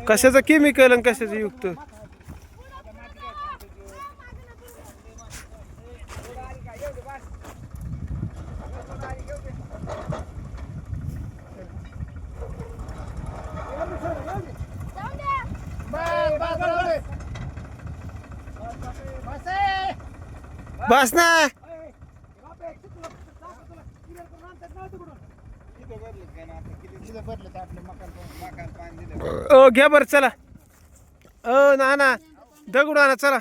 कशाचं केमिकल आणि कशाचं युक्त. बस ना. ओ घ्या बरं चला. ना ना दगड आणा चला.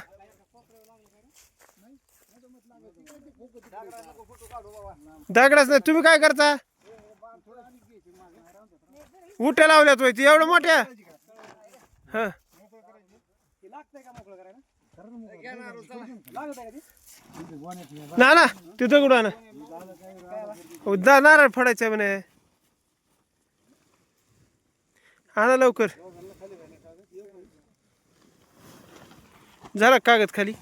दगडच नाही. तुम्ही काय करता. उठ्या लावल्यात होय ती एवढं मोठ्या. हा ना ना ते दगड आणा. नारळ फोडायचं म्हणे. आणा लवकर. झाला कागद खाली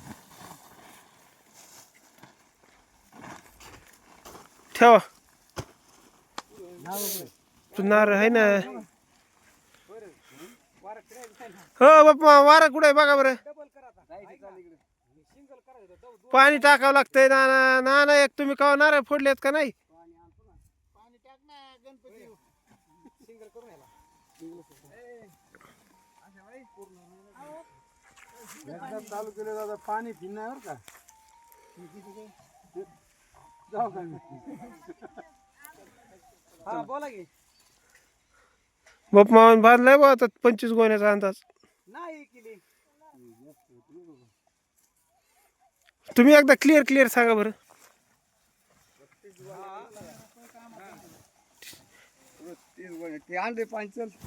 ठेवा. तू नारळ आहे ना. हो बाप्पा वारा कुठे आहे बघा बरं. पाणी टाकावं लागतंय. ना ना ना एक तुम्ही का नारळ फोडलेत का नाही. चालू केलं दादा पाणी फिरणार का. हा बोला की. बाप्पा बांधलाय बा आता 25 गोण्याचा अंदाज. नाही केली तुम्ही एकदा क्लिअर सांगा बरं.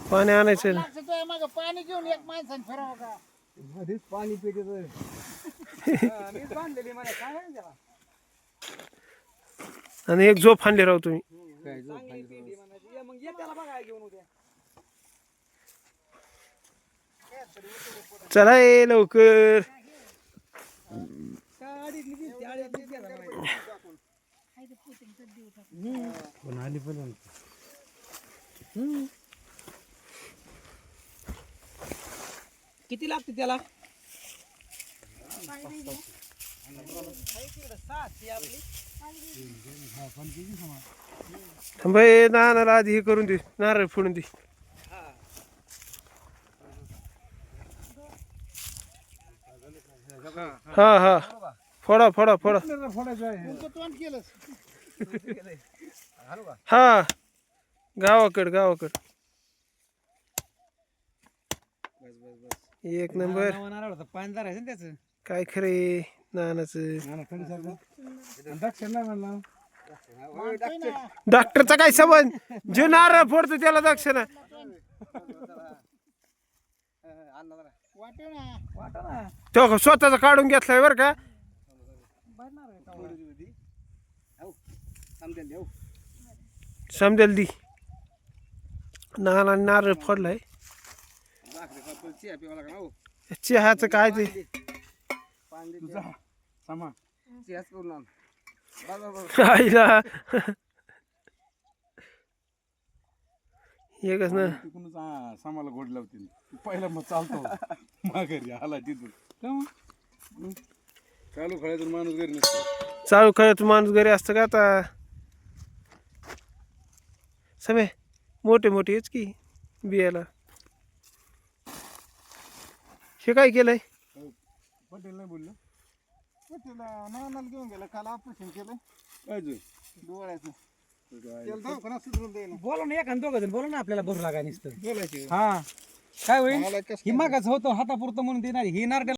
पाणी आणायचं. पाणी घेऊन एक माणसाने फिरावं का. मध्येच पाणी पेटत. बांधलेली मला काय आहे त्याला. आणि एक झोप आणली राव तुम्ही. मग ये त्याला बघा घेऊन उद्या. चला ये लवकर. किती लागते त्याला. थांबाय नानाला आधी हे करून दे. नारळ फोडून दे. हा हा फोडा फोडा फोडा. हा गावाकड एक नंबर. पाणी धरायचं त्याच काय खरे नानाचं. डॉक्टरचा काय संबंध. जे नारळ फोडतो त्याला दक्षिणा. तो स्वतःचा काढून घेतलाय बर का. समजेल दी. नाना नारळ फोडलाय. चहाचं काय ते. आईला एकच ना. सामाला गोड लावतील पहिला मग चालतो माघारी आला तिथून. चालू खेळायचं माणूस घरी नसतो. चालू खेळायचं माणूस घरी असतं का आता. समय मोठे हेच की बियाला. हे काय केलंय. पटेल नाही बोललो. पटेल नानाला घेऊन गेला काल ऑपरेशन केलं. काय डोळ्याचं. बोला ना एखादं दोघं जण बोला ना आपल्याला भरू लागाय नुसतं बोलायचं. हा काय होईल. ही मागाच होतो हातापुरतं म्हणून देणार ही नारळ